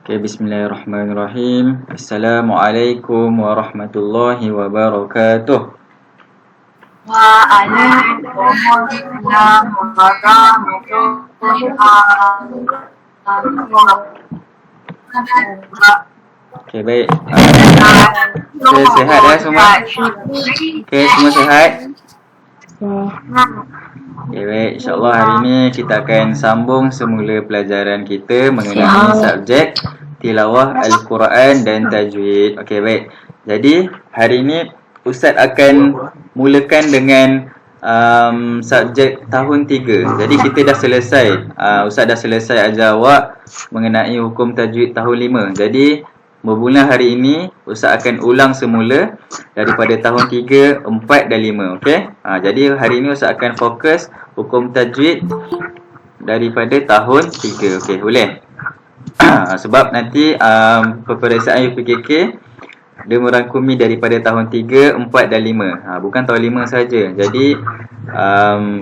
Okay, bismillahirrahmanirrahim. Assalamualaikum warahmatullahi wabarakatuh. Waalaikumsalam warahmatullahi wabarakatuh. Okay, baik. Okay, sihat ya semua? Okay, semua sihat? Okay, baik. InsyaAllah hari ini kita akan sambung semula pelajaran kita mengenai subjek tilawah Al-Quran dan tajwid. Okay, baik. Jadi, hari ini Ustaz akan mulakan dengan subjek tahun 3. Jadi, kita dah selesai. Ustaz dah selesai ajar awak mengenai hukum tajwid tahun 5. Jadi, bermula hari ini, Ustaz akan ulang semula daripada tahun 3, 4 dan 5. Okey? Jadi hari ini Ustaz akan fokus hukum tajwid daripada tahun 3. Okey, boleh? Sebab nanti peperiksaan UPKK dia merangkumi daripada tahun 3, 4 dan 5. Bukan tahun 5 saja. Jadi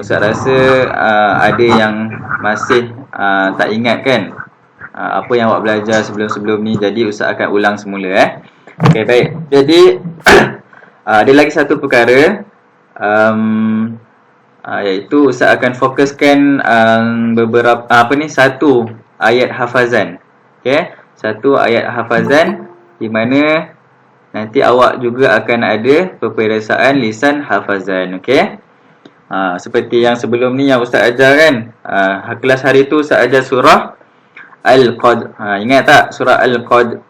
Ustaz rasa ada yang masih tak ingat kan apa yang awak belajar sebelum-sebelum ni. Jadi Ustaz akan ulang semula. Okey, baik. Jadi ada lagi satu perkara iaitu Ustaz akan fokuskan beberapa satu ayat hafazan. Okey, satu ayat hafazan di mana nanti awak juga akan ada peperiksaan lisan hafazan. Okey. Seperti yang sebelum ni yang Ustaz ajar kan. Kelas hari tu Ustaz ajar surah Al-Qad. Ingat tak surah Al-Qad?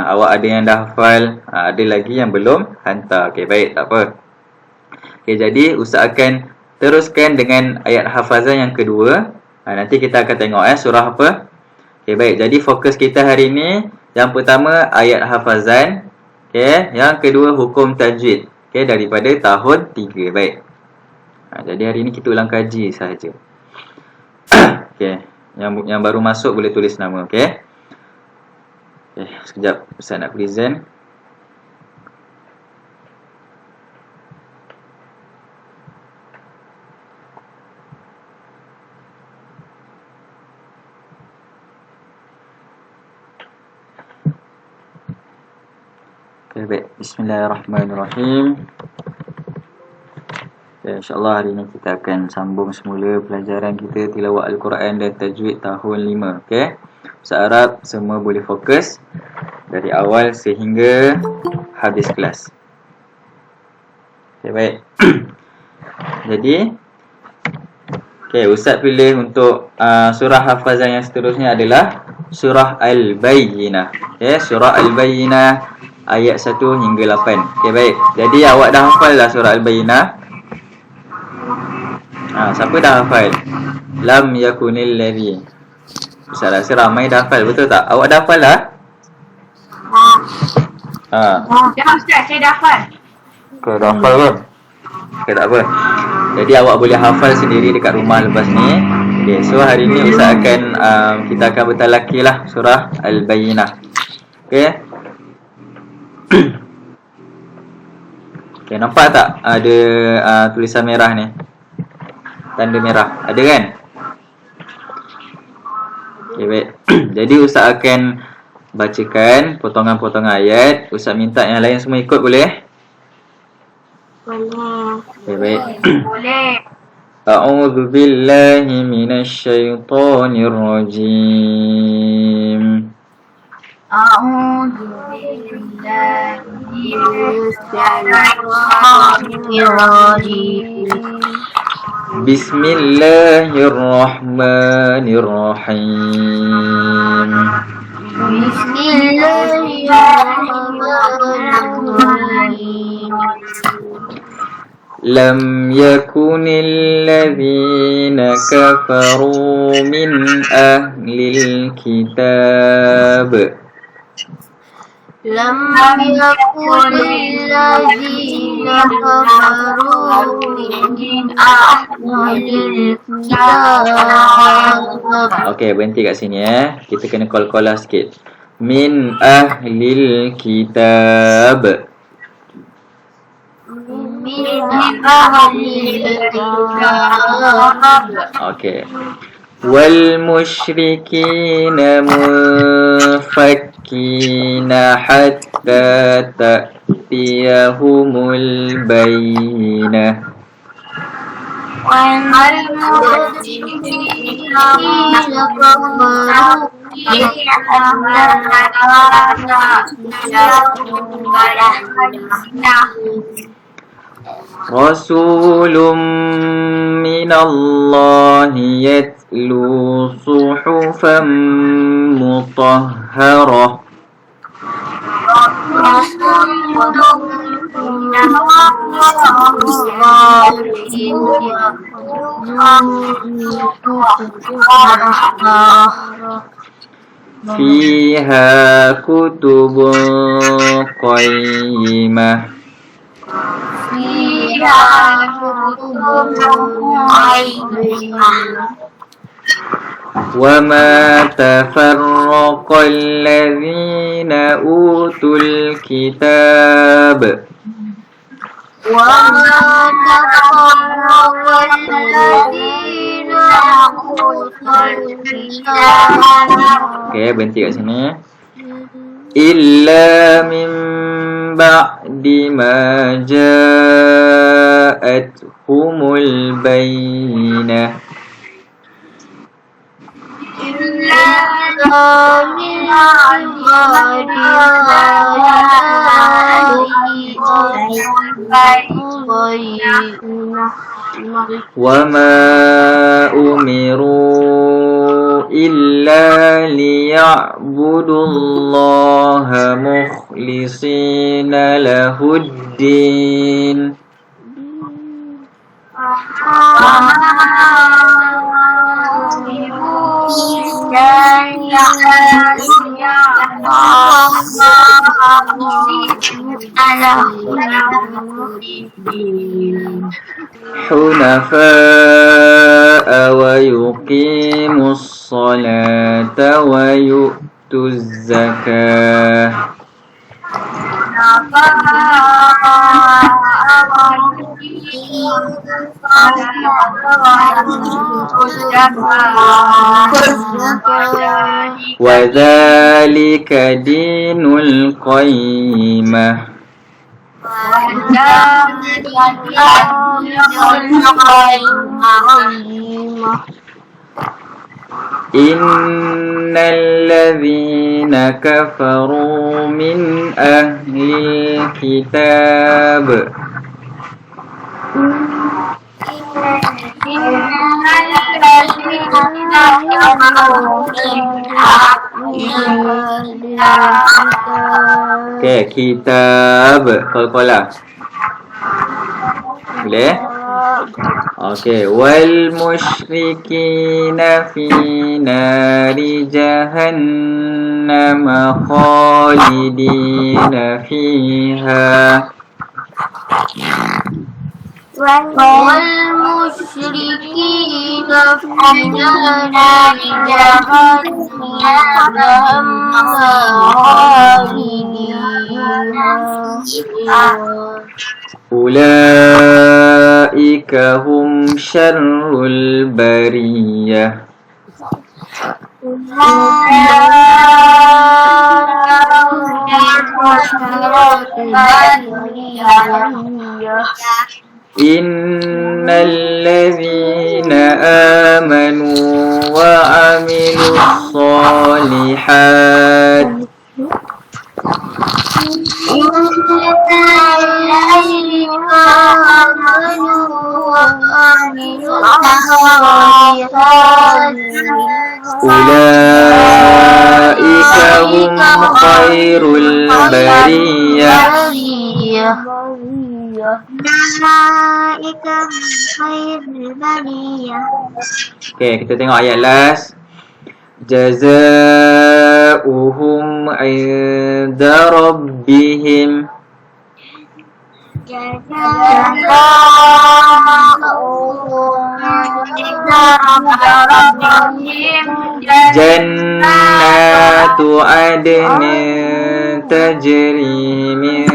Awak ada yang dah hafal, ada lagi yang belum hantar. Okey, baik, tak apa. Okey, jadi Ustaz akan teruskan dengan ayat hafazan yang kedua. Nanti kita akan tengok surah apa. Okey, baik. Jadi fokus kita hari ini yang pertama ayat hafazan. Okey, yang kedua hukum tajwid. Okey, daripada tahun 3. Baik. Jadi hari ini kita ulang kaji sahaja. Okey, yang baru masuk boleh tulis nama. Okey. Okay, sekejap Ustaz nak present. Okay, baik. Bismillahirrahmanirrahim. Okay, InsyaAllah hari ini kita akan sambung semula pelajaran kita tilawah Al-Quran dan tajwid tahun 5. Okay. Ustaz harap semua boleh fokus dari awal sehingga habis kelas. Okay, baik. Jadi Ustaz pilih untuk surah hafazan yang seterusnya adalah surah Al-Bayyinah. Surah Al-Bayyinah ayat 1 hingga 8. Baik. Jadi awak dah hafal dah surah Al-Bayyinah? Siapa dah hafal? Lam yakunil ladzi. Ustaz rasa ramai dah hafal, betul tak? Awak dah hafal dah? Dah Ustaz, saya dah hafal. Kau dah hafal ke? Okay, tak apa. Jadi awak boleh hafal sendiri dekat rumah lepas ni. Okay, so hari ni Ustaz akan kita akan bertalaki lah surah Al-Bayyinah. Okay. Okay, nampak tak ada tulisan merah ni? Tanda merah. Ada kan? Okay, baik. Jadi Ustaz akan bacakan potongan-potongan ayat. Ustaz minta yang lain semua ikut, boleh? Boleh. Okay, baik. Boleh. A'udzu billahi minasyaitonir rajim. A'udzu billahi minasyaitonir rajim. Bismillahirrahmanirrahim. Bismillahirrahmanirrahim. Lam yakunil ladzina kafaru min ahlil kitab. Lam yakunil ladzina kafaru min ahlil kitab. Okey, berhenti kat sini Kita kena call-call sikit. Min ahlil kitab. Min ahlil kitab. Okey. والمشركين منفكين حتى تأتيهم البينة والمشركين كفروا رسول من الله يتلو صحفا مطهرة فيها كتب قيمة وما تفرق الذين أوتوا الكتاب Oke, berhenti kat sini. Illa min ba'di ma ja'atuhumul bayyinah. وما أمروا إلا ليعبدوا الله مخلصين له الدين حنفاء ويقيموا الصلاة ويؤتوا الزكاة وذلك دين القيمة إن الذين كفروا من أهل الكتاب Oke, kitab qalqalah. Boleh? Oke, wal musyrikina fi nari jahannam khalidina fiha والمشركين في نار جهنم أولئك هم شر البرية إن الذين آمنوا وعملوا الصالحات أولئك هم خير البرية Oke, kita tengok ayat last. Jazaohum 'inda rabbihim Jannatu adnin tajri min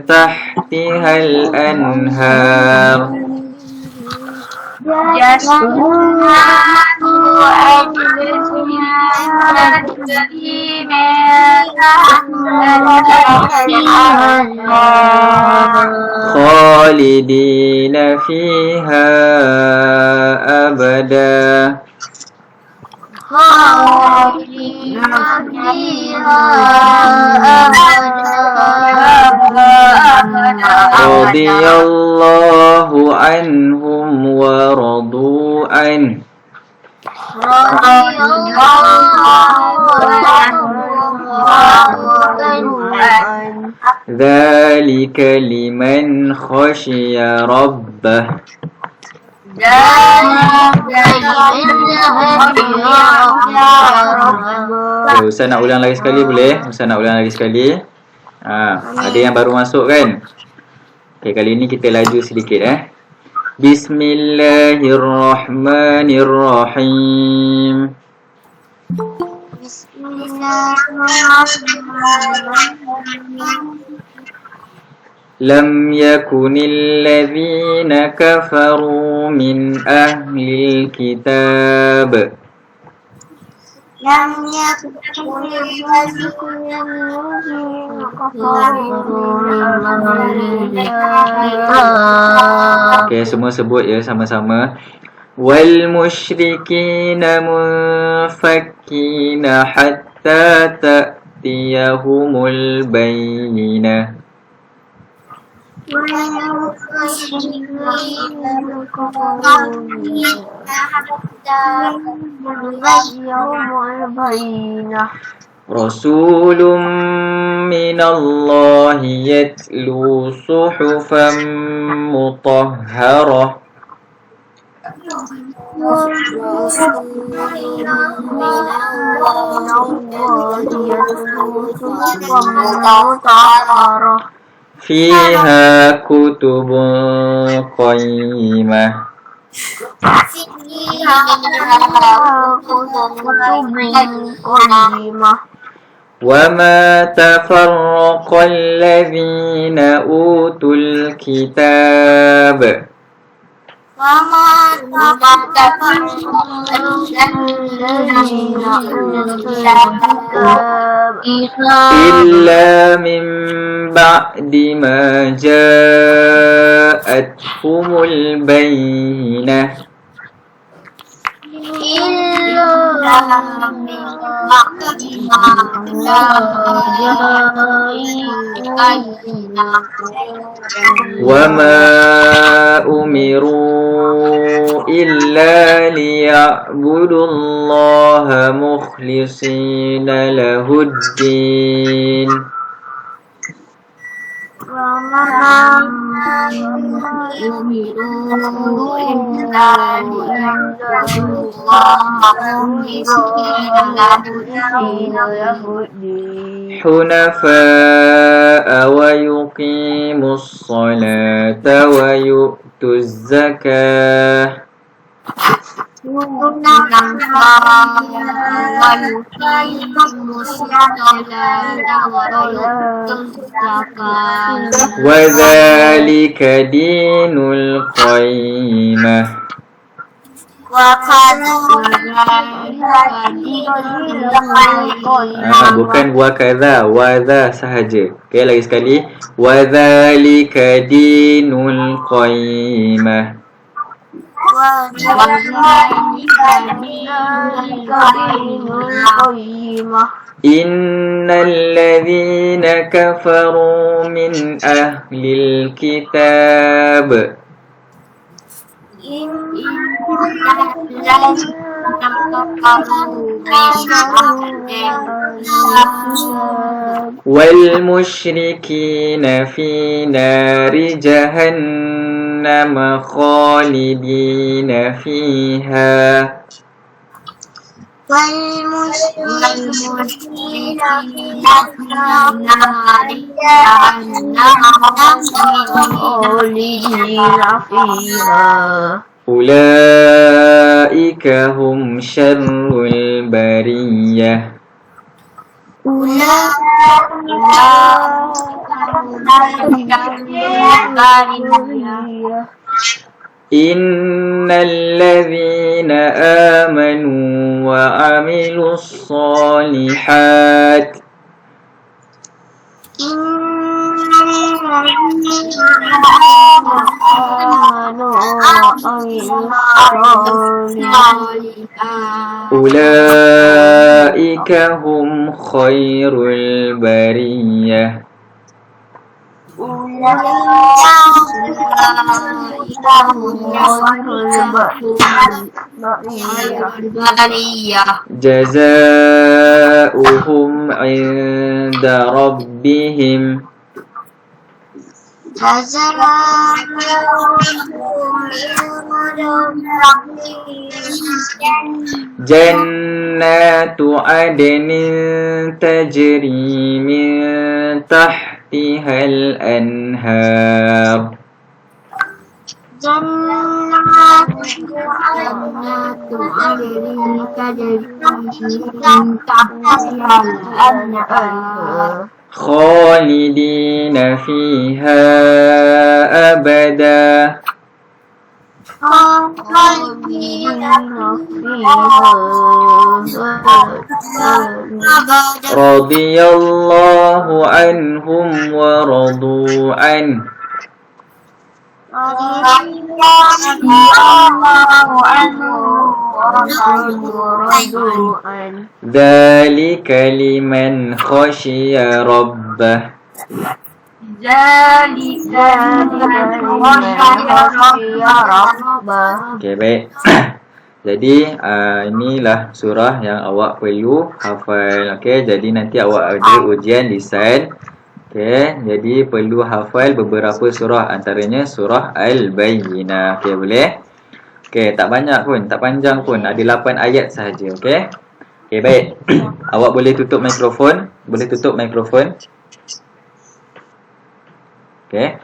tahtihal anhar خالدين فيها أبدا رضي الله عنهم ورضوا عنه ذلك لمن خشي ربه Ustaz nak ulang lagi sekali boleh? Ustaz nak ulang lagi sekali. Ada yang baru masuk kan? Okay, kali ini kita laju sedikit Bismillahirrahmanirrahim. لم يكن الذين كفروا من أهل الكتاب Okay, semua sebut ya sama-sama. Wal musyrikina munfakkina hatta ta'tiyahumul bayyinah. Rasulun minallahi yatlu suhufan mutahharah. Fiha kutubun qayyimah. وما تفرق الذين أوتوا الكتاب إلا من بعد ما جاءتهم البينة وما أمروا إلا ليعبدوا الله مخلصين له الدين حنفاء ويقيموا الصلاة ويؤتوا الزكاة وذلك دين القيمة. Bukan wakadha, wadha sahaja. Okay, lagi sekali. Wadzalika dinul qayyimah. Innal ladzina kafaru min ahlil kitab wal musyrikina fi nari jahannam khalidina fiha Ulaika hum syarrul bariyah. Innalladzina amanu wa amilus solihat. Ulaika hum khairul bariyah. Jazaohum 'inda rabbihim jannatu adnin tajri min tahtihal anhar. Khalidina fiha abada. Radiyallahu anhum wa radu an. Dzalika liman khasyiya rabbah. Okey, baik. Jadi inilah surah yang awak perlu hafal. Okey, jadi nanti awak ada ujian lisan. Okey, jadi perlu hafal beberapa surah, antaranya surah Al-Bayyinah. Okey, boleh? Okey, tak banyak pun, tak panjang pun, ada 8 ayat sahaja. Okey. Okey, baik. Awak boleh tutup mikrofon, boleh tutup mikrofon. Okey.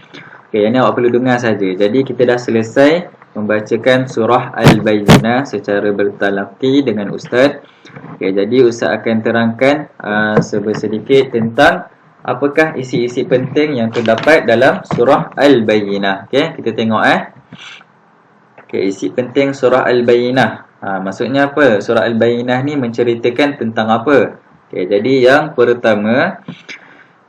Okey, yang ni awak perlu dengar saja. Jadi kita dah selesai membacakan surah Al-Bayyinah secara bertalaqi dengan ustaz. Okey, jadi ustaz akan terangkan sedikit tentang apakah isi-isi penting yang terdapat dalam surah Al-Bayyinah. Okey, kita tengok Okey, isi penting surah Al-Bayyinah. Maksudnya apa? Surah Al-Bayyinah ni menceritakan tentang apa? Okey, jadi yang pertama,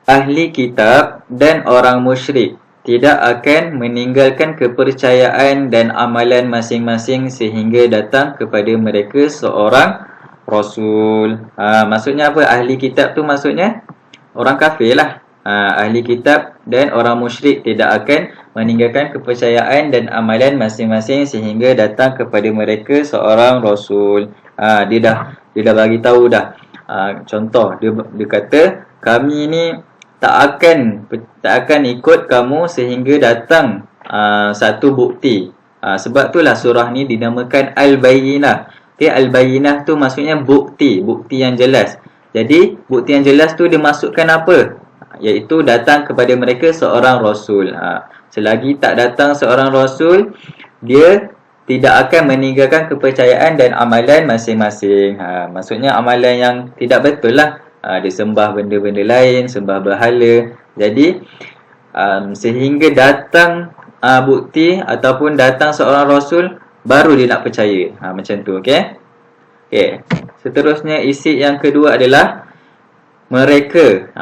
ahli kitab dan orang musyrik tidak akan meninggalkan kepercayaan dan amalan masing-masing sehingga datang kepada mereka seorang rasul. Maksudnya apa? Ahli kitab tu maksudnya orang kafir lah. Ahli kitab dan orang musyrik tidak akan meninggalkan kepercayaan dan amalan masing-masing sehingga datang kepada mereka seorang rasul. Dia dah bagi tahu dah. Contoh dia kata, kami ni tak akan ikut kamu sehingga datang satu bukti. Sebab itulah surah ni dinamakan Al-Bayyinah. Okay, Al-Bayyinah tu maksudnya bukti yang jelas. Jadi bukti yang jelas tu dia masukkan apa? Iaitu datang kepada mereka seorang rasul. Selagi tak datang seorang rasul, dia tidak akan meninggalkan kepercayaan dan amalan masing-masing. Maksudnya amalan yang tidak betul lah. Dia sembah benda-benda lain, sembah berhala. Jadi sehingga datang bukti ataupun datang seorang rasul, baru dia nak percaya. Macam tu, okey? Okey. Seterusnya isi yang kedua adalah mereka,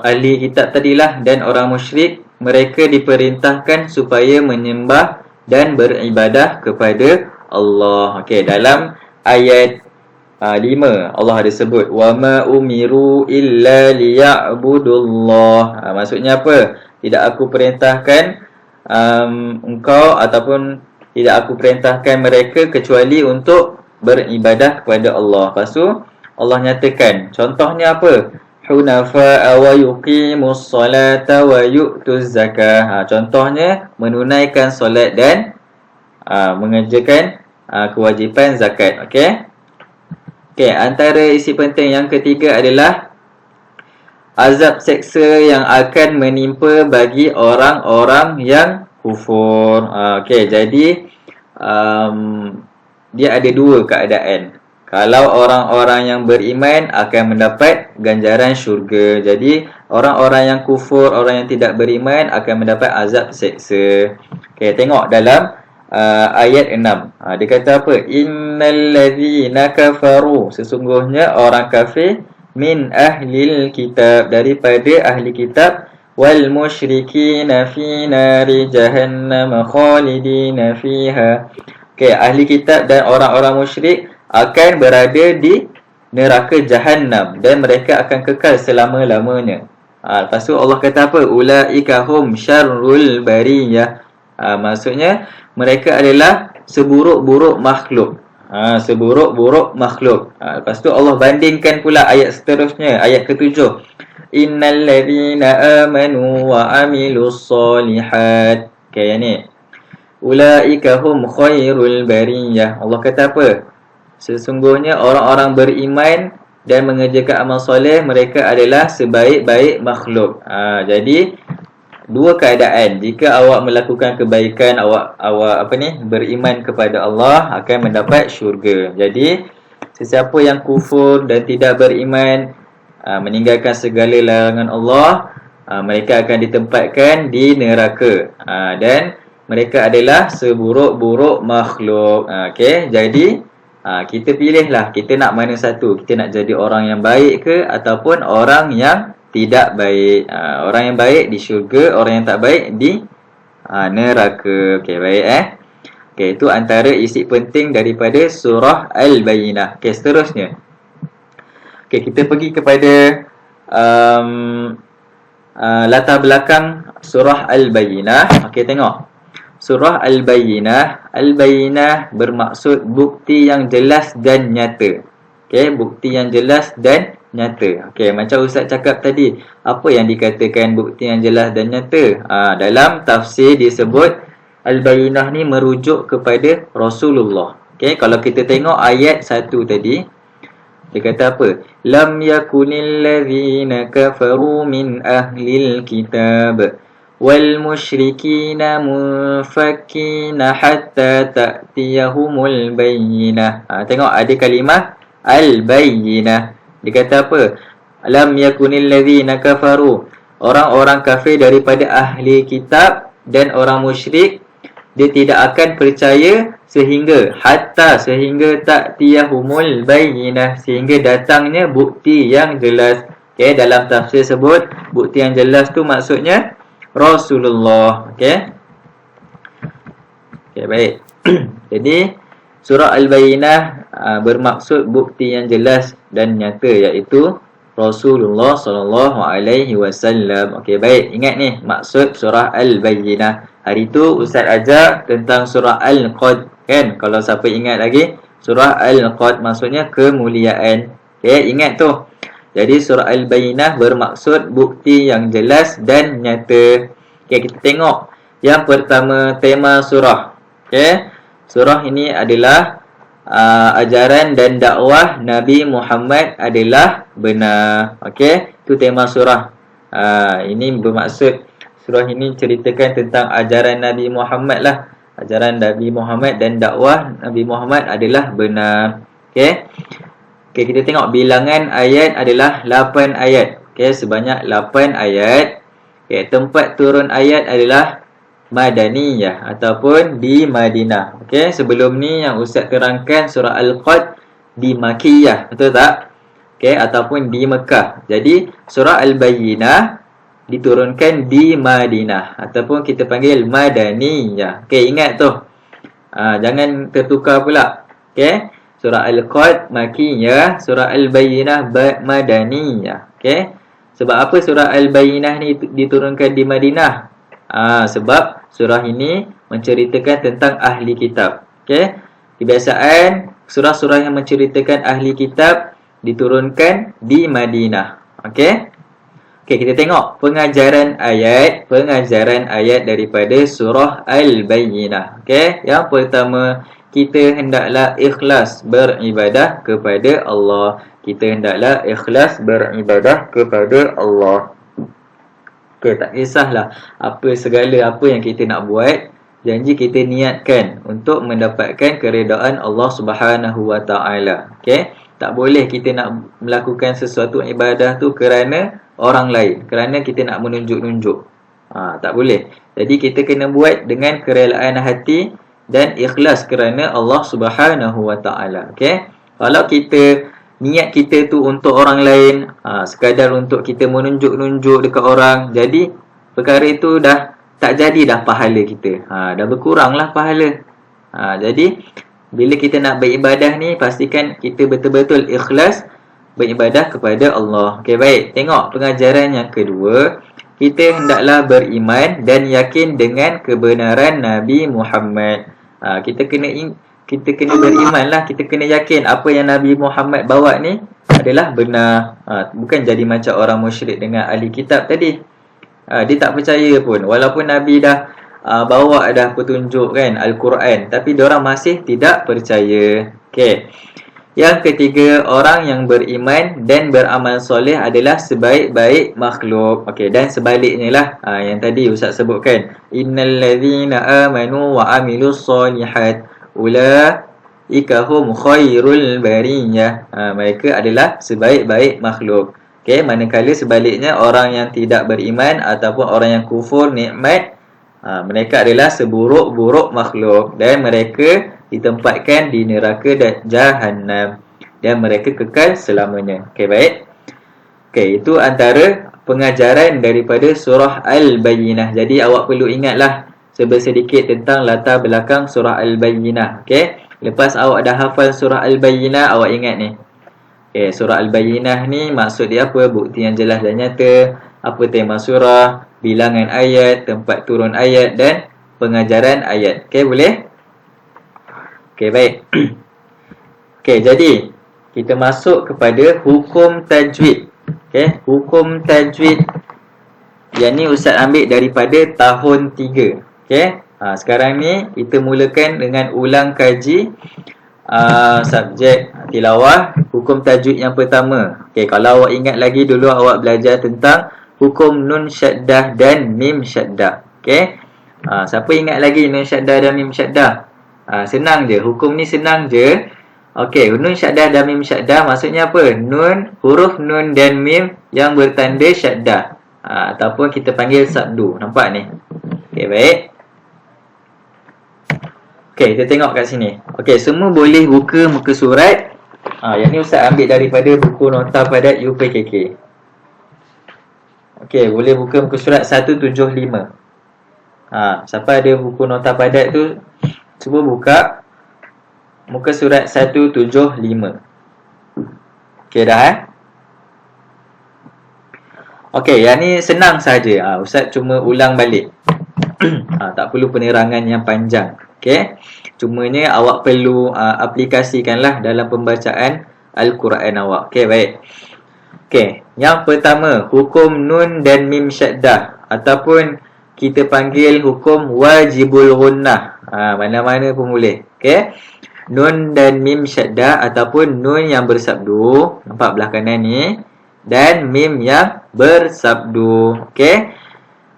ahli kitab tadilah dan orang musyrik, mereka diperintahkan supaya menyembah dan beribadah kepada Allah. Okey, dalam ayat 5 Allah ada sebut wa ma umiru illa liya'budullah. Maksudnya apa? Tidak aku perintahkan engkau ataupun tidak aku perintahkan mereka kecuali untuk beribadah kepada Allah. Lepas tu Allah nyatakan, contohnya apa? Hunafa'a wa yuqimus salata wa yu'tuz zakah. Contohnya menunaikan solat dan mengerjakan kewajipan zakat. Okey. Okey, antara isi penting yang ketiga adalah azab seksa yang akan menimpa bagi orang-orang yang kufur. Okey, jadi dia ada dua keadaan. Kalau orang-orang yang beriman akan mendapat ganjaran syurga. Jadi orang-orang yang kufur, orang yang tidak beriman akan mendapat azab seksa. Okey, tengok dalam ayat 6. Dia kata apa? Innal ladzina kafaru, sesungguhnya orang kafir, min ahlil kitab, daripada ahli kitab, wal musyrikina fi nari jahannam khalidina fiha. Okey, ahli kitab dan orang-orang musyrik akan berada di neraka Jahannam dan mereka akan kekal selama-lamanya. Lepas tu Allah kata apa? Ulaika hum syarrul bariyah. Maksudnya mereka adalah seburuk-buruk makhluk. Seburuk-buruk makhluk. Lepas tu Allah bandingkan pula ayat seterusnya, ayat ke-7. Innal ladzina amanu wa amilus solihat. Okey, yang ni. Ulaika hum khairul bariyah. Allah kata apa? Sesungguhnya orang-orang beriman dan mengerjakan amal soleh, mereka adalah sebaik-baik makhluk. Jadi dua keadaan. Jika awak melakukan kebaikan, awak beriman kepada Allah, akan mendapat syurga. Jadi sesiapa yang kufur dan tidak beriman, meninggalkan segala larangan Allah, mereka akan ditempatkan di neraka. Dan mereka adalah seburuk-buruk makhluk. Okey, jadi kita pilihlah, kita nak mana satu. Kita nak jadi orang yang baik ke ataupun orang yang tidak baik. Orang yang baik di syurga, orang yang tak baik di neraka. Okey, baik Okey, itu antara isi penting daripada surah Al-Bayyinah. Okey, seterusnya. Okey, kita pergi kepada latar belakang surah Al-Bayyinah. Okey, tengok. Surah Al-Bayyinah. Al-Bayyinah bermaksud bukti yang jelas dan nyata. Okey, bukti yang jelas dan nyata. Okey, macam Ustaz cakap tadi, apa yang dikatakan bukti yang jelas dan nyata? Dalam tafsir disebut Al-Bayyinah ni merujuk kepada Rasulullah. Okey, kalau kita tengok ayat 1 tadi, dia kata apa? Lam yakunil ladzina kafaru min ahlil kitab wal musyrikina munfakkina hatta ta'tiyahumul bayyinah. Tengok ada kalimah al-bayyinah. Dia kata apa? Lam yakunil ladzina kafaru, orang-orang kafir daripada ahli kitab dan orang musyrik, dia tidak akan percaya sehingga ta'tiyahumul bayyinah, sehingga datangnya bukti yang jelas. Okay, dalam tafsir sebut bukti yang jelas tu maksudnya Rasulullah. Okey. Okey, baik. Jadi surah Al-Bayyinah bermaksud bukti yang jelas dan nyata, iaitu Rasulullah sallallahu alaihi wasallam. Okey, baik. Ingat ni maksud surah Al-Bayyinah. Hari tu Ustaz ajar tentang surah Al-Qad, kan? Kalau siapa ingat lagi, surah Al-Qad maksudnya kemuliaan. Okey, ingat tu. Jadi surah Al-Bayyinah bermaksud bukti yang jelas dan nyata. Okey, kita tengok yang pertama, tema surah. Okey, surah ini adalah ajaran dan dakwah Nabi Muhammad adalah benar. Okey, itu tema surah. Ini bermaksud surah ini ceritakan tentang ajaran Nabi Muhammad lah. Ajaran Nabi Muhammad dan dakwah Nabi Muhammad adalah benar. Okey. Okey, kita tengok bilangan ayat adalah 8 ayat. Okey, sebanyak 8 ayat. Okey, tempat turun ayat adalah Madaniyah ataupun di Madinah. Okey, sebelum ni yang Ustaz terangkan surah Al-Qad di Makkiyah, betul tak? Okey, ataupun di Mekah. Jadi surah Al-Bayyinah diturunkan di Madinah ataupun kita panggil Madaniyah. Okey, ingat tu. Jangan tertukar pula. Okey. Surah Al-Qad Makkiyah, surah Al-Bayyinah Madaniyah. Okey. Sebab apa surah Al-Bayyinah ni diturunkan di Madinah? Sebab surah ini menceritakan tentang ahli kitab. Okey. Kebiasaan surah-surah yang menceritakan ahli kitab diturunkan di Madinah. Okey. Okey, kita tengok pengajaran ayat daripada surah Al-Bayyinah. Okey, yang pertama, kita hendaklah ikhlas beribadah kepada Allah. Kita hendaklah ikhlas beribadah kepada Allah. Okey, tak kisahlah apa yang kita nak buat, janji kita niatkan untuk mendapatkan keredaan Allah Subhanahu wa taala. Okey, tak boleh kita nak melakukan sesuatu ibadah tu kerana orang lain, kerana kita nak menunjuk-nunjuk. Tak boleh. Jadi kita kena buat dengan kerelaan hati dan ikhlas kerana Allah Subhanahu wa taala. Okey. Kalau kita niat kita tu untuk orang lain, sekadar untuk kita menunjuk-nunjuk dekat orang, jadi perkara itu dah tak jadi dah pahala kita. Dah berkuranglah pahala. Jadi bila kita nak beribadah ni, pastikan kita betul-betul ikhlas beribadah kepada Allah. Okey, baik. Tengok pengajaran yang kedua. Kita hendaklah beriman dan yakin dengan kebenaran Nabi Muhammad. Kita kena beriman lah. Kita kena yakin apa yang Nabi Muhammad bawa ni adalah benar. Bukan jadi macam orang musyrik dengan ahli kitab tadi. Dia tak percaya pun. Walaupun Nabi dah bawa dah petunjuk kan, Al-Quran, tapi diorang masih tidak percaya. Okey. Yang ketiga, orang yang beriman dan beramal soleh adalah sebaik-baik makhluk. Okey, dan sebaliknya lah yang tadi Ustaz sebutkan. Innal ladzina amanu wa amilus solihat ulaika hum khairul bariyah. Mereka adalah sebaik-baik makhluk. Okey, manakala sebaliknya orang yang tidak beriman ataupun orang yang kufur nikmat, mereka adalah seburuk-buruk makhluk dan mereka ditempatkan di neraka dan Jahannam dan mereka kekal selamanya. Okey, baik. Okey, itu antara pengajaran daripada surah Al-Bayyinah. Jadi awak perlu ingatlah sedikit tentang latar belakang surah Al-Bayyinah. Okey, lepas awak dah hafal surah Al-Bayyinah, awak ingat ni. Okey, surah Al-Bayyinah ni maksud dia apa? Bukti yang jelas dan nyata, apa tema surah, bilangan ayat, tempat turun ayat dan pengajaran ayat. Okey, boleh? Okey, baik. Okey, jadi kita masuk kepada hukum tajwid. Okey, hukum tajwid yang ni Ustaz ambil daripada tahun 3. Okey, sekarang ni kita mulakan dengan ulang kaji subjek tilawah hukum tajwid yang pertama. Okey, kalau awak ingat lagi dulu awak belajar tentang hukum nun syaddah dan mim syaddah. Okey, siapa ingat lagi nun syaddah dan mim syaddah? Senang je, hukum ni senang je. Okey, nun syaddah dan mim syaddah maksudnya apa? Nun, huruf nun dan mim yang bertanda syaddah, ataupun kita panggil sabdu. Nampak ni? Okey, baik. Okey, kita tengok kat sini. Okey, semua boleh buka muka surat. Yang ni Ustaz ambil daripada buku nota padat UPKK. Okey, boleh buka muka surat 175. Siapa ada buku nota padat tu, cuba buka muka surat 175. Okey dah Okey, yang ni senang saja. Ustaz cuma ulang balik. Tak perlu penerangan yang panjang. Okey. Cumanya awak perlu aplikasikanlah dalam pembacaan Al-Quran awak. Okey, baik. Okey, yang pertama, hukum nun dan mim syaddah ataupun kita panggil hukum wajibul gunnah. Mana-mana pun boleh. Okey. Nun dan mim syaddah ataupun nun yang bersabdu, nampak belah kanan ni, dan mim yang bersabdu. Okey.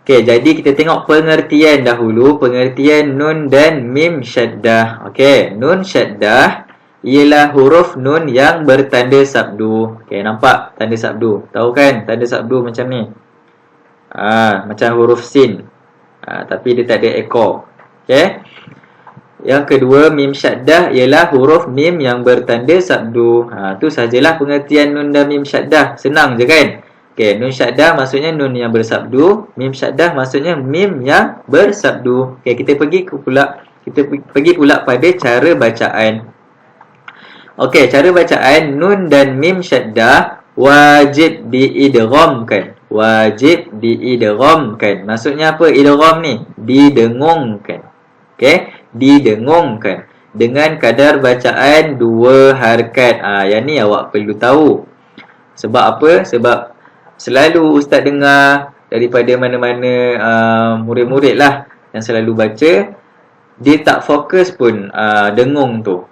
Okey, jadi kita tengok pengertian dahulu, pengertian nun dan mim syaddah. Okey, nun syaddah ialah huruf nun yang bertanda sabdu. Okey, nampak tanda sabdu? Tahu kan tanda sabdu macam ni? Macam huruf sin. Tapi dia tak ada ekor. Okey. Yang kedua, mim syaddah ialah huruf mim yang bertanda sabdu. Tu sajalah pengertian nun dan mim syaddah. Senang je kan? Okey, nun syaddah maksudnya nun yang bersabdu, mim syaddah maksudnya mim yang bersabdu. Okey, kita pergi pula pada cara bacaan. Okey, cara bacaan nun dan mim syaddah wajib diidghamkan. Wajib diidghamkan. Maksudnya apa idgham ni? Didengungkan. Okey, didengungkan dengan kadar bacaan 2 harakat. Yang ni awak perlu tahu. Sebab apa? Sebab selalu Ustaz dengar daripada mana-mana murid-murid lah yang selalu baca, dia tak fokus pun dengung tu.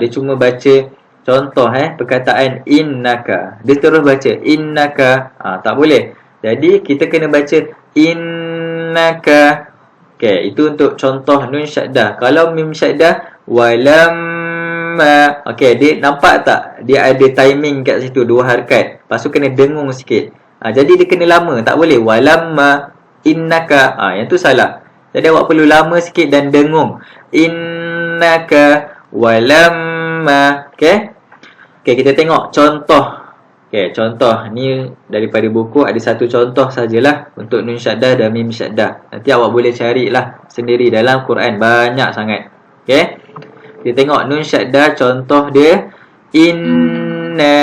Dia cuma baca contoh perkataan innaka. Dia terus baca innaka. Tak boleh. Jadi kita kena baca innaka. Okey, itu untuk contoh nun syaddah. Kalau mim syaddah walamma. Okey, dia nampak tak? Dia ada timing kat situ 2 harakat. Lepas tu kena dengung sikit. Jadi dia kena lama, tak boleh walamma innaka. Yang tu salah. Jadi awak perlu lama sikit dan dengung. innaka walamma. Okey. Okey, kita tengok contoh. Okey, contoh ni daripada buku ada satu contoh sajalah untuk nun syaddah dan mim syaddah. Nanti awak boleh carilah sendiri dalam Quran, banyak sangat. Okey. Kita tengok nun syaddah contoh dia, inna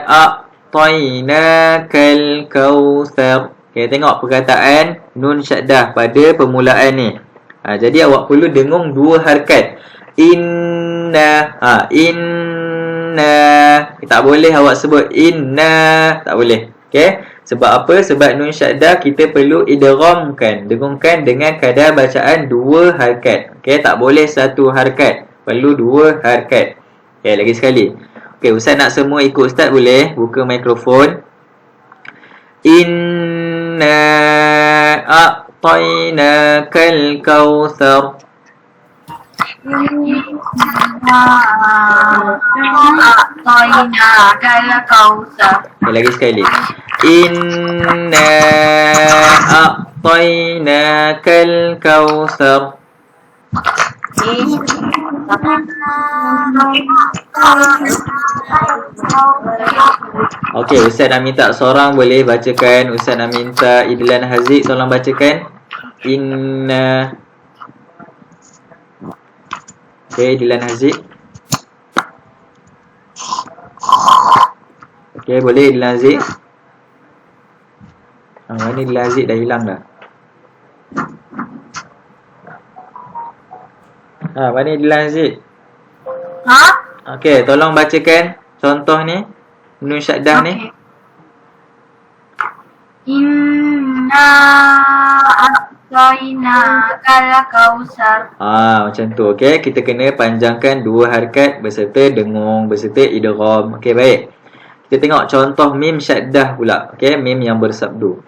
a'tainakal kautsar. Okey, tengok perkataan nun syaddah pada permulaan ni. Jadi awak perlu dengung dua harakat. Inna, inna. Tak boleh awak sebut inna, tak boleh. Okey? Sebab apa? Sebab nun syaddah kita perlu idghamkan, dengungkan dengan kadar bacaan dua harakat. Okey, tak boleh satu harakat, perlu dua harakat. Okey, lagi sekali. Okey, Ustaz nak semua ikut Ustaz boleh? Buka mikrofon. Inna a'tainakal kautsar. Okay, lagi sekali. Inna a'tainakal kautsar. Okey, Ustaz nak minta seorang boleh bacakan. Ustaz nak minta Idlan Haziq tolong bacakan. Inna. Okey, Idlan Haziq. Okey, boleh Idlan Haziq. Mana Idlan Haziq dah hilang dah. Mana Idlan Haziq? Okey, tolong bacakan contoh ni. Nun syaddah ni. Inna a'tainakal kautsar. Macam tu. Okey, kita kena panjangkan dua harakat beserta dengung, beserta idgham. Okey, baik. Kita tengok contoh mim syaddah pula. Okey, mim yang bersabdu.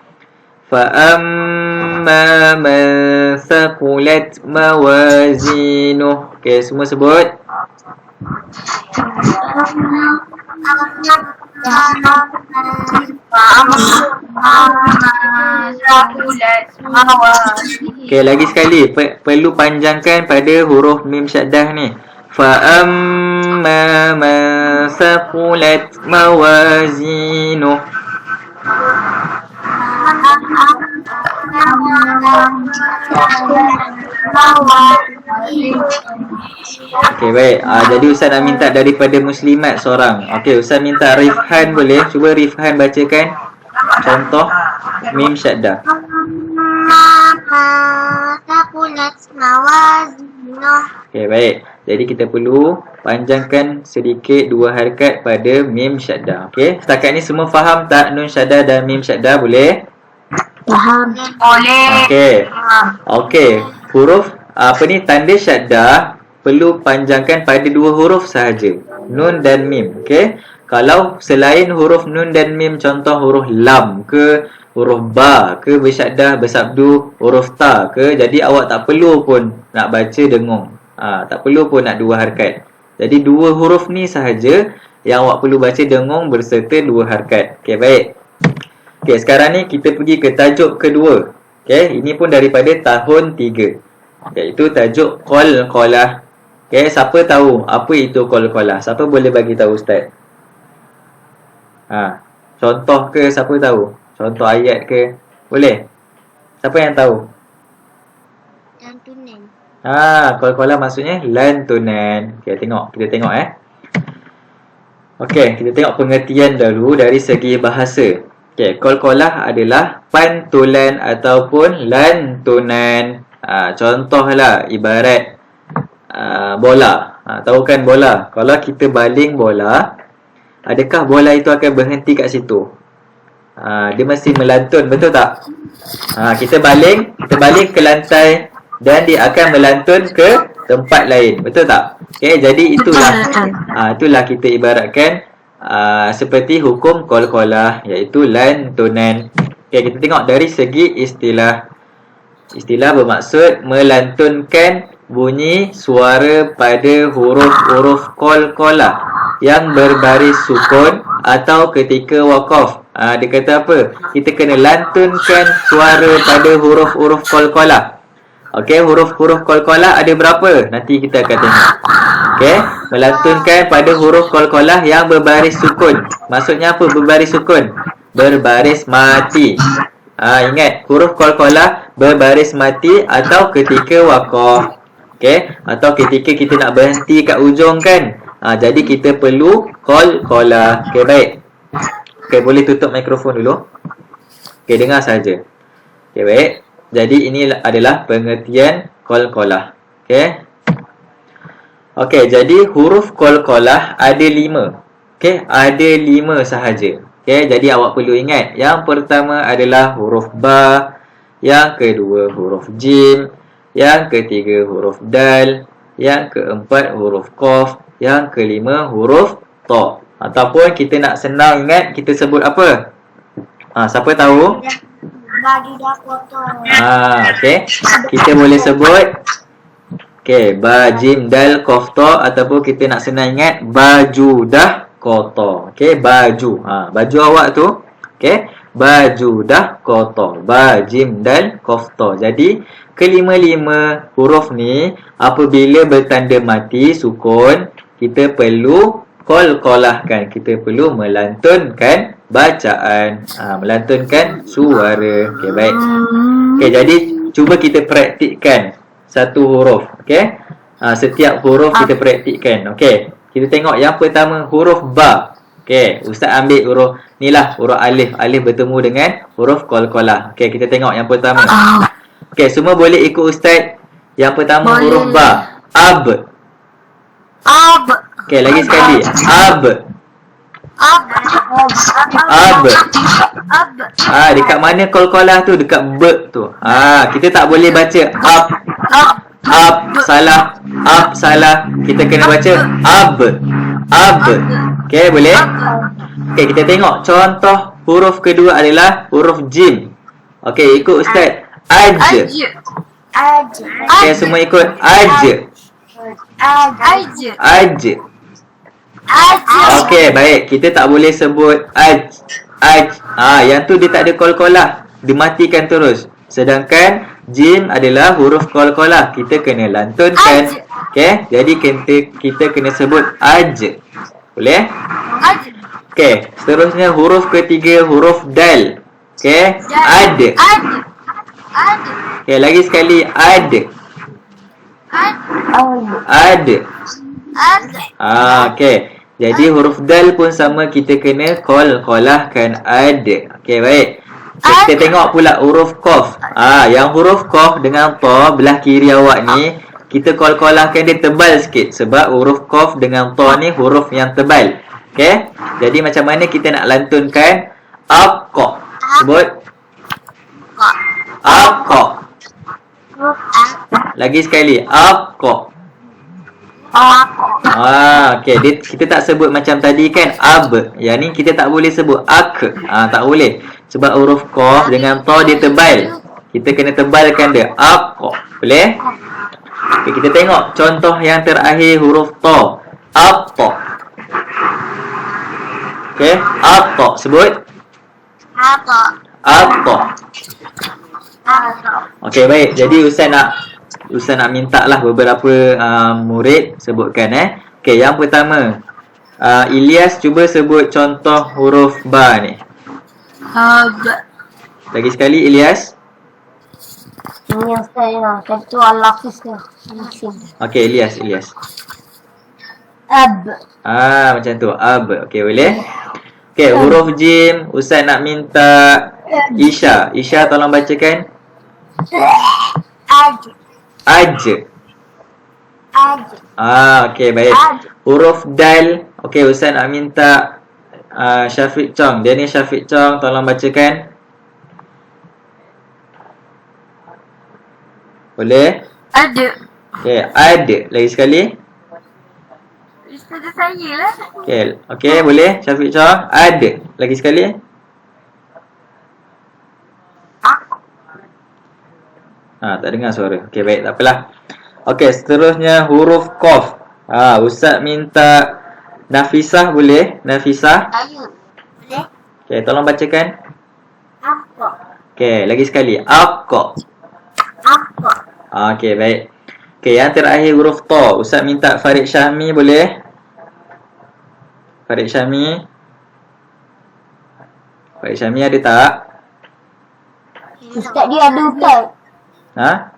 Fa amma man thaqulat mawazinuh. Okey, semua sebut. Okey, lagi sekali perlu panjangkan pada huruf mim syaddah ni. Fa amma man thaqulat mawazinuh. Okey, baik. Jadi Ustaz nak minta daripada muslimat seorang. Okey, Ustaz minta Rifhan boleh? Cuba Rifhan bacakan contoh mim syaddah. Okey, baik. Jadi kita perlu panjangkan sedikit dua harakat pada mim syaddah. Okey, setakat ni semua faham tak nun syaddah dan mim syaddah boleh? Faham. Boleh. Okey. Okey, huruf tanda syaddah perlu panjangkan pada dua huruf sahaja, nun dan mim. Okey, kalau selain huruf nun dan mim, contoh huruf lam ke, huruf ba ke bersyaddah bersabdu, huruf ta ke, jadi awak tak perlu pun nak baca dengung. Tak perlu pun nak dua harakat. Jadi dua huruf ni sahaja yang awak perlu baca dengung berserta dua harakat. Okey, baik. Okey, sekarang ni kita pergi ke tajuk kedua. Okey, ini pun daripada tahun 3. Iaitu tajuk qalqalah. Okey, siapa tahu apa itu qalqalah? Siapa boleh bagi tahu Ustaz? Contoh ke, siapa tahu? Contoh ayat ke? Boleh? Siapa yang tahu? Lantunan. Qalqalah maksudnya lantunan. Okey, kita tengok Okey, kita tengok pengertian dulu dari segi bahasa. Okey, qalqalah adalah pantulan ataupun lantunan. Contohlah ibarat bola. Tahu kan bola? Kalau kita baling bola, adakah bola itu akan berhenti kat situ? Dia mesti melantun, betul tak? Kita baling ke lantai dan dia akan melantun ke tempat lain, betul tak? Okey, jadi itulah kita ibaratkan seperti hukum qalqalah, iaitu lantunan. Okey, kita tengok dari segi istilah. Istilah bermaksud melantunkan bunyi suara pada huruf-huruf qalqalah yang berbaris sukun atau ketika waqaf. Dia kata apa? Kita kena lantunkan suara pada huruf-huruf qalqalah. Okey, huruf-huruf qalqalah ada berapa? Nanti kita akan tengok. Okey, melantunkan pada huruf qalqalah yang berbaris sukun. Maksudnya apa berbaris sukun? Berbaris mati. Ingat, huruf qalqalah berbaris mati atau ketika waqaf. Okey, atau ketika kita nak berhenti kat ujung kan. Jadi kita perlu qalqalah. Okey, baik. Okey, boleh tutup mikrofon dulu. Okey, dengar saja. Okey, baik. Jadi ini adalah pengertian qalqalah. Okey. Okey, jadi huruf qalqalah ada 5. Okey, ada 5 sahaja. Okey, jadi awak perlu ingat. Yang pertama adalah huruf ba, yang kedua huruf jim, yang ketiga huruf dal, yang keempat huruf qaf, yang kelima huruf ta. Ataupun kita nak senang ingat, kita sebut apa? Siapa tahu? Baju dah kotor. Okey. Kita boleh sebut ba, jim, dal, qaf, ta, ataupun kita nak senang ingat baju dah kotor. Okey, baju. Baju awak tu. Okey, baju dah kotor. Ba, jim, dal, qaf, ta. Jadi kelima-lima huruf ni apabila bertanda mati sukun, kita perlu qalqalahkan. Kita perlu melantunkan bacaan, melantunkan suara. Okey, baik. Okey, jadi cuba kita praktikkan satu huruf. Okey, setiap huruf kita praktikkan. Okey, kita tengok yang pertama huruf ba. Okey, Ustaz ambil huruf ni lah, huruf alif. Alif bertemu dengan huruf qalqalah. Okey, kita tengok yang pertama. Okey, semua boleh ikut Ustaz. Yang pertama Boleh. huruf ba. Ab. Ab. Okey, lagi sekali. Ab. Ab. Ab. Ab. Dekat mana qalqalah tu? Dekat b tu. Kita tak boleh baca ab. Ab salah. Ab salah. Kita kena baca ab. Ab. Okey, boleh? Okey, kita tengok contoh huruf kedua adalah huruf jim. Okey, ikut Ustaz. Aj. Aj. Okey, semua ikut aj. Aj. Aj. Okey, baik. Kita tak boleh sebut aj. Aj. Yang tu dia tak ada qalqalah. Dimatikan terus. Sedangkan jim adalah huruf qalqalah. Kita kena lantunkan. Okey, jadi kita kena sebut aj. Boleh? Okey, seterusnya huruf ketiga huruf dal. Okey, ad. Okey, lagi sekali ad. Ad. Okey. Jadi huruf dal pun sama, kita kena qalqalahkan ad. Okey, baik. Okay, kita tengok pula huruf qaf. Yang huruf qaf dengan ta belah kiri awak ni, kita qalqalahkan dia tebal sikit sebab huruf qaf dengan ta ni huruf yang tebal. Okey. Jadi macam mana kita nak lantunkan aqa? Sebut aqa. Lagi sekali aqa. Okey, kita tak sebut macam tadi kan ab. Yang ni kita tak boleh sebut ak. Tak boleh. Sebab huruf qaf dengan ta dia tebal. Kita kena tebalkan dia. Aqa. Boleh? Okey, kita tengok contoh yang terakhir huruf ta. Atta. Okey, atta. Sebut Apa? atta. Apa? Okey, baik. Jadi Ustaz nak minta lah beberapa murid sebutkan Okey, yang pertama Ilyas cuba sebut contoh huruf ba ni. Hab. Lagi sekali Ilyas. Ini yang saya nak. Itu al-lafis tu. Okey, Ilyas. Ab. Macam tu. Ab. Okey, boleh? Okey, huruf jim Ustaz nak minta Isha. Isha tolong bacakan. Aj. Aj. Aj. Okey, baik. Huruf dal. Okey, Ustaz nak minta Syafiq Chong. Dia ni Syafiq Chong, tolong bacakan. Boleh? Ada. Okey, ada. Lagi sekali. Itu saya lah. Okey, boleh? Syafiq Chong. Ada. Lagi sekali. Tak dengar suara. Okey, baik, tak apalah. Okey, seterusnya huruf qaf. Ustaz minta Nafisah, boleh? Nafisah. Boleh? Okey, tolong bacakan. Apa? Okey, lagi sekali. Aqa. Apa? Okey, baik. Okey, yang terakhir huruf ta. Ustaz minta Farid Syahmi boleh? Farid Syahmi. Farid Syahmi ada tak? Ustaz dia ada Ustaz. Ha?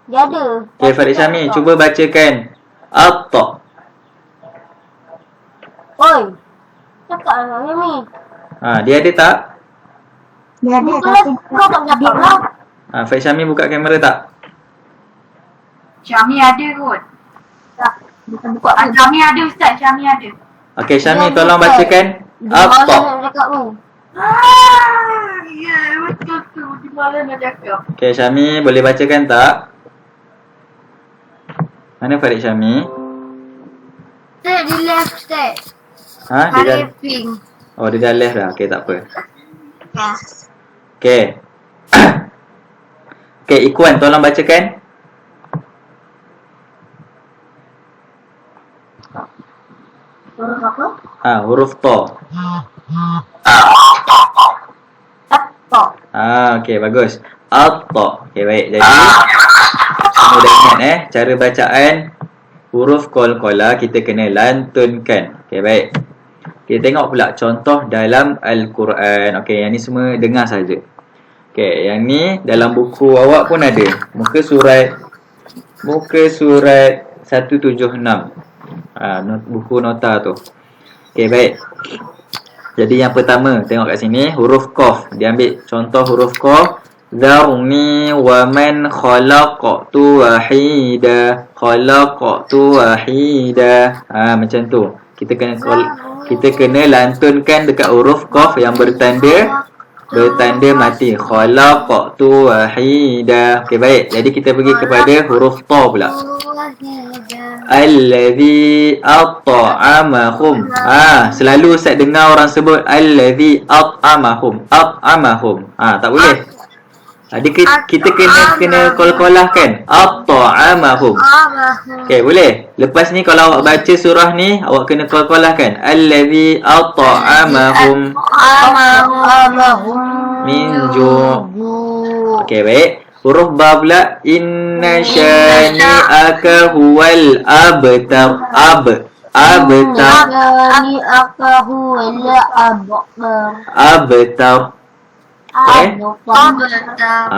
Dia ada. Okey, Farid Syahmi, cuba bacakan at-ta. Oi. Cakap lah ni. Dia ada tak? Dia ada tapi kau tak cakap lah. Farid Syahmi buka kamera tak? Syami ada kot. Tak. Bukan buka pun. Syami ada Ustaz, Syami ada. Okey, Syahmi tolong bacakan Dia malas at-ta. nak cakap tu. Ya, betul tu. Di mana nak cakap? Okey, Syahmi boleh bacakan tak? Mana Farid Syahmi? Ustaz di left Ustaz. Dia dah. pink. Oh, dia dah left dah. Okey, tak apa. Ya. Okey. Okey, Ikwan tolong bacakan. Huruf apa? Huruf ta. Tak. Okey, bagus. At-ta. Okey, baik. Jadi mudah ingat cara bacaan huruf qalqalah kita kena lantunkan. Okey, baik. Kita tengok pula contoh dalam Al-Quran. Okey, yang ni semua dengar saja. Okey, yang ni dalam buku awak pun ada. Muka surat 176. Buku nota tu. Okey, baik. Jadi yang pertama, tengok kat sini huruf qaf. Dia ambil contoh huruf qaf. Dharni wa man khalaqtu wahida. Khalaqtu wahida. Macam tu. Kita kena lantunkan dekat huruf qaf yang bertanda mati. Khalaqtu wahida. Okey, baik. Jadi kita pergi kepada huruf ta pula. Allazi at'amahum. Selalu Ustaz dengar orang sebut allazi at'amahum. Tak boleh. Jadi kita kena qalqalahkan. At'amahum. Okey, boleh. Lepas ni kalau awak baca surah ni, awak kena qalqalahkan. Allazi at'amahum min ju'. Okey, baik. Huruf ba pula. Inna syani'aka huwal abtar. Abtar.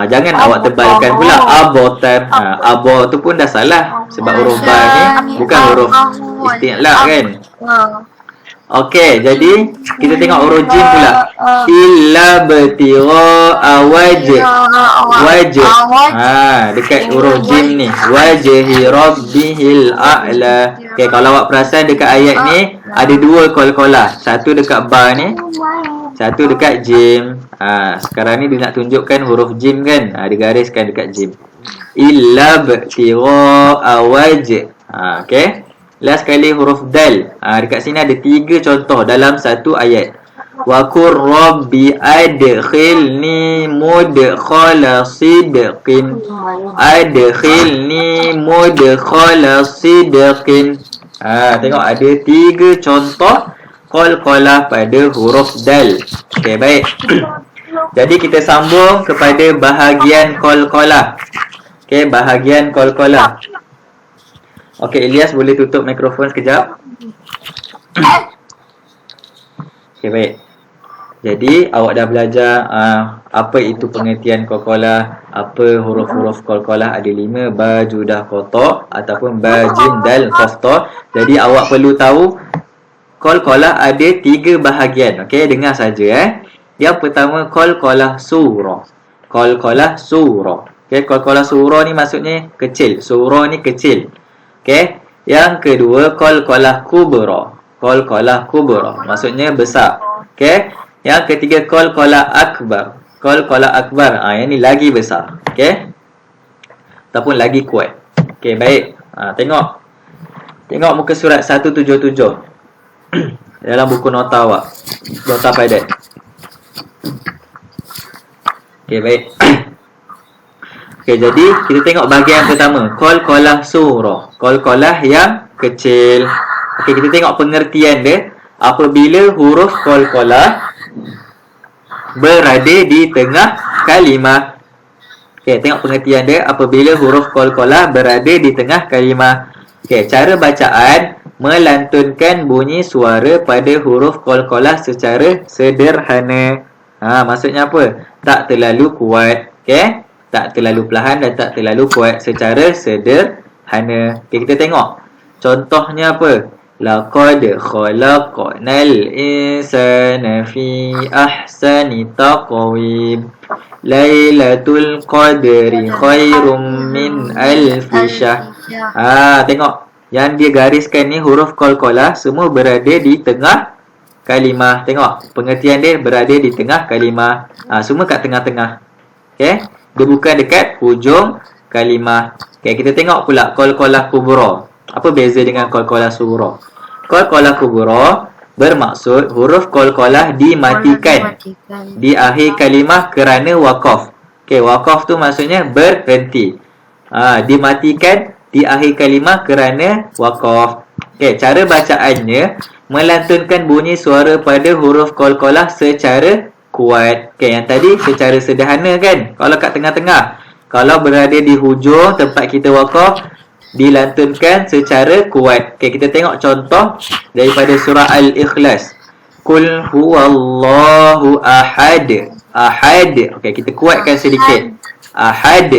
Jangan awak tebalkan pula. Abotar. Abo tu pun dah salah. Sebab huruf ba ni bukan huruf isti'la kan. Okey, jadi kita tengok huruf jim pula. Illa betira wajh. Dekat huruf jim ni. Wajhi rabbihil a'la. Okey, kalau awak perasan dekat ayat ni ada dua qalqalah. Satu dekat ba ni, satu dekat jim. Sekarang ni dia nak tunjukkan huruf jim kan. Dia gariskan dekat jim. Illa betira wajh. Okey. Last kali huruf dal. Dekat sini ada 3 contoh dalam satu ayat. Wa qur rabbi adkhilni mudkhala sidqin. Adkhilni mudkhala sidqin. Tengok ada 3 contoh qalqalah pada huruf dal. Okey, baik. Jadi kita sambung kepada bahagian qalqalah. Okey, bahagian qalqalah. Okey, Ilyas boleh tutup mikrofon sekejap. Okey, baik. Jadi awak dah belajar apa itu pengertian qalqalah, apa huruf-huruf qalqalah, ada 5, ba, judah, qata ataupun ba, jim, dal, qaf, ta. Jadi awak perlu tahu qalqalah ada 3 bahagian. Okey, dengar saja Yang pertama qalqalah surah. Qalqalah surah. Okey, qalqalah surah ni maksudnya kecil. Surah ni kecil. Okey. Yang kedua qalqalah kubra. Qalqalah kubra maksudnya besar. Okey. Yang ketiga qalqalah akbar. Qalqalah akbar. Yang ni lagi besar. Okey. Ataupun lagi kuat. Okey, baik. Tengok. Tengok muka surat 177. Dalam buku nota awak. Nota padat. Okey, baik. Okey, jadi kita tengok bahagian pertama, qalqalah surah. Qalqalah yang kecil. Okey, kita tengok pengertian dia. Apabila huruf qalqalah berada di tengah kalimah. Okey, tengok pengertian dia. Apabila huruf qalqalah berada di tengah kalimah. Okey, cara bacaan melantunkan bunyi suara pada huruf qalqalah secara sederhana. Maksudnya apa? Tak terlalu kuat. Okey? Tak terlalu perlahan dan tak terlalu kuat, secara sederhana. Okey, kita tengok. Contohnya apa? Laqad khalaqnal insana fi ahsani taqwim. Lailatul qadri khairum min alfi syahr. Tengok. Yang dia gariskan ni huruf qalqalah semua berada di tengah kalimah. Tengok. Pengertian dia berada di tengah kalimah. Semua kat tengah-tengah. Okey? Dia bukan dekat hujung kalimah. Okey, kita tengok pula qalqalah kubra. Apa beza dengan qalqalah sughra? Qalqalah kubra bermaksud huruf qalqalah dimatikan di akhir kalimah kerana waqaf. Okey, waqaf tu maksudnya berhenti. Dimatikan di akhir kalimah kerana waqaf. Okey, cara bacaannya melantunkan bunyi suara pada huruf qalqalah secara kuat. Okey, yang tadi secara sederhana kan? Kalau kat tengah-tengah. Kalau berada di hujung tempat kita waqaf, dilantunkan secara kuat. Okey, kita tengok contoh daripada surah Al-Ikhlas. Qul huwallahu ahad. Ahad. Okey, kita kuatkan sedikit. Ahad.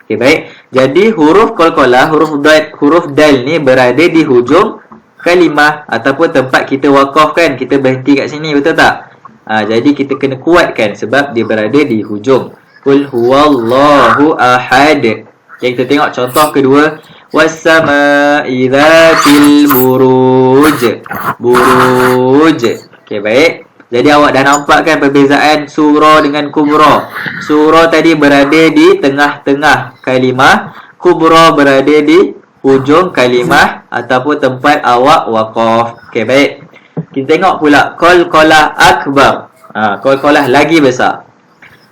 Okey, baik. Jadi huruf qalqalah, huruf dal ni berada di hujung kalimah ataupun tempat kita waqaf kan. Kita berhenti kat sini, betul tak? Jadi kita kena kuatkan sebab dia berada di hujung. Qul huwallahu ahad. Okay, kita tengok contoh kedua. Was-sama'i dzatil buruj. Buruj. Okey, baik. Jadi awak dah nampak kan perbezaan sughra dengan kubra. Sughra tadi berada di tengah-tengah kalimah, kubra berada di hujung kalimah ataupun tempat awak waqaf. Okey, baik. Kita tengok pula qalqalah akbar. Qalqalah lagi besar.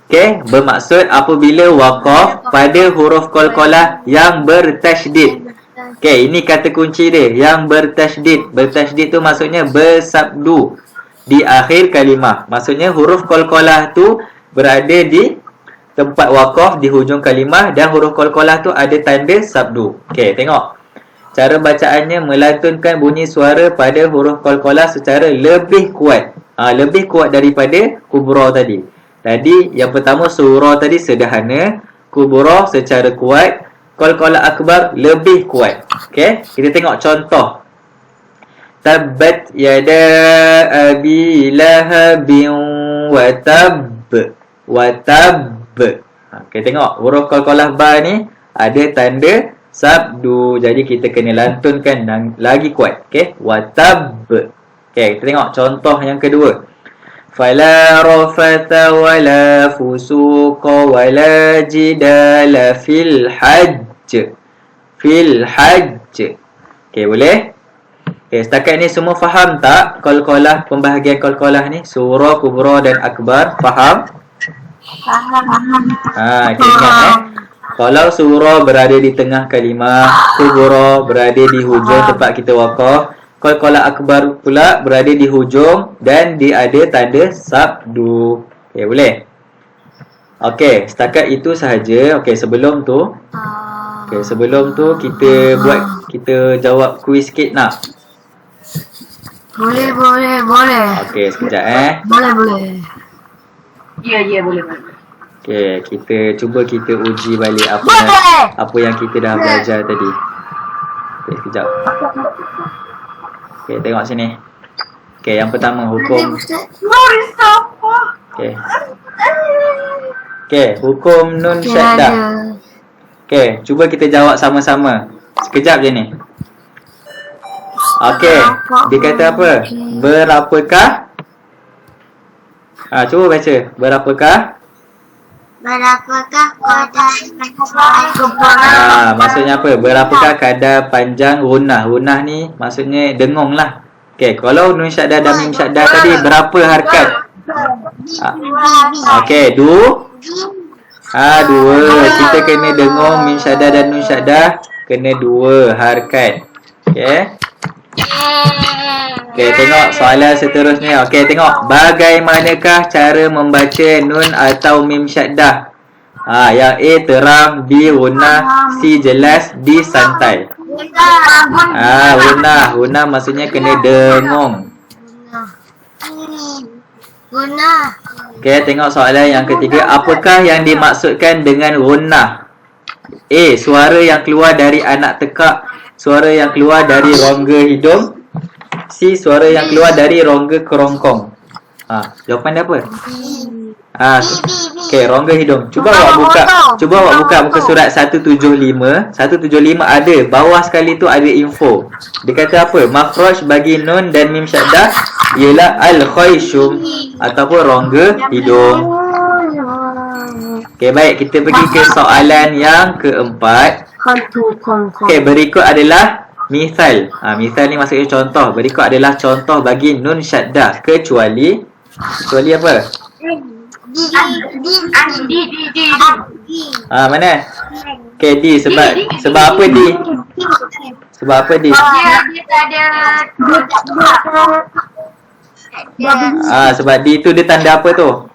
Okey, bermaksud apabila waqaf pada huruf qalqalah yang bertasydid. Okey, ini kata kunci dia, yang bertasydid. Bertasydid tu maksudnya bersabdu di akhir kalimah. Maksudnya huruf qalqalah tu berada di tempat waqaf di hujung kalimah dan huruf qalqalah tu ada tanda sabdu. Okey, tengok. Cara bacaannya melantunkan bunyi suara pada huruf qalqalah secara lebih kuat. Lebih kuat daripada kubra tadi. Tadi yang pertama surah tadi sederhana, kubra secara kuat, qalqalah akbar lebih kuat. Okey, kita tengok contoh. Tabbat yada abi lahabin wa tab. Wa tab. Okey, tengok huruf qalqalah ba ni ada tanda sabdu. Jadi kita kena lantunkan lagi kuat. Okey, wa tab. Okey, kita tengok contoh yang kedua. Fala rafatha wala fusuqa wala jidala fil hajj. Fil hajj. Okey, boleh? Okey, setakat ni semua faham tak qalqalah, pembahagian qalqalah ni? Surah, kubra dan akbar, faham? Faham. Okey, ingat Kalau surah berada di tengah kalimah, kubra berada di hujung tempat kita waqaf, qalqalah akbar pula berada di hujung dan dia ada tanda sabdu. Okey, boleh? Okey, setakat itu sahaja. Okey, sebelum tu kita jawab kuis sikit nak? Boleh. Okey, sekejap Boleh. Ya, boleh. Okey, kita uji balik apa yang kita dah belajar tadi. Okey, sekejap. Okey, tengok sini. Okey, yang pertama hukum. Okey, hukum nun syaddah. Okey, cuba kita jawab sama-sama. Sekejap je ni. Okey, dia kata apa? Berapakah? Cuba baca. Berapakah? Berapakah kadar Maksudnya apa? Berapakah kadar panjang gunnah? Gunnah ni maksudnya dengung lah. Okey, kalau nun syaddah dan mim syaddah tadi berapa harkat? Okey, dua. Kita kena dengung mim syaddah dan nun syaddah kena 2 harkat. Okey. Okey, tengok soalan seterusnya. Okey, tengok bagaimanakah cara membaca nun atau mim syaddah? Yang A terang, B gunah, C jelas, D santai. Gunah maksudnya kena dengung. Guna. Okey, tengok soalan yang ketiga. Apakah yang dimaksudkan dengan gunah? A. Suara yang keluar dari anak tekak, suara yang keluar dari rongga hidung. C. Suara yang keluar dari rongga kerongkong. Jawapan dia apa? Okey, rongga hidung. Cuba awak buka muka surat 175. 175 ada, bawah sekali tu ada info. Dia kata apa? Makhraj bagi nun dan mim syaddah ialah al-khayshum ataupun rongga hidung. Okey, baik, kita pergi ke soalan yang keempat. Okey, berikut adalah misal. Misal ni maksudnya contoh. Berikut adalah contoh bagi nun syaddah kecuali apa? Mana? Okey, D. Sebab apa D? Sebab apa D? Dia tak ada. Sebab D tu dia tanda apa tu?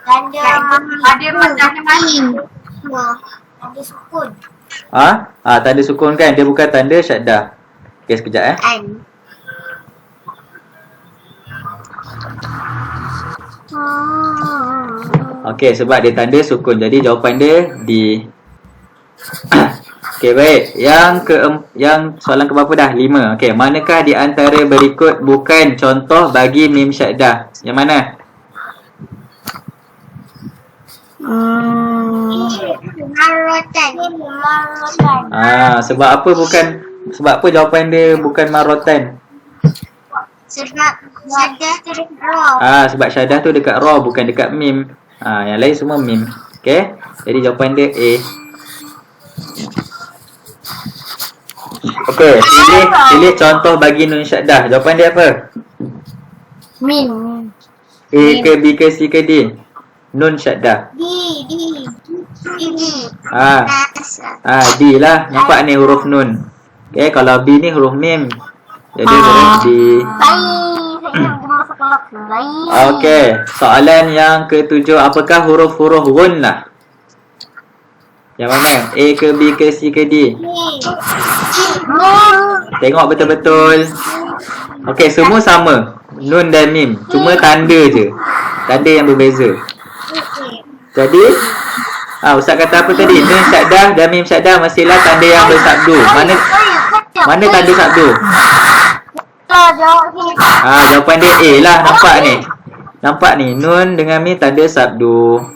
Ada macam-macam. Ada sukun. Tanda sukun kan? Dia bukan tanda syaddah. Okey, sekejap Okey, sebab dia tanda sukun. Jadi jawapan dia D. Okey, baik. Yang soalan ke berapa dah? 5. Okey, manakah di antara berikut bukan contoh bagi mim syaddah? Yang mana? Marotan. Sebab apa jawapan dia bukan marotan? Sebab syaddah tu roh. Sebab syaddah tu dekat ra, bukan dekat mim. Yang lain semua mim. Okey. Jadi jawapan dia A. Okey, pilih contoh bagi nun syaddah. Jawapan dia apa? Min. A ke B ke C ke D? Nun syaddah. D. D lah. Nampak ni huruf nun. Okey, kalau B ni huruf mim. Jadi huruf D. Okey, soalan yang ketujuh. Apakah huruf-huruf gunnah? Yang mana? A ke B ke C ke D? Tengok betul-betul. Okey, semua sama. Nun dan mim. Cuma tanda je. Tanda yang berbeza. Jadi, Ustaz kata apa tadi? Nun syaddah dan mim syaddah mestilah tanda yang bersabdu. Mana tanda sabdu? Jawapan dia A lah. Nampak ni? Nun dengan mim tanda sabdu.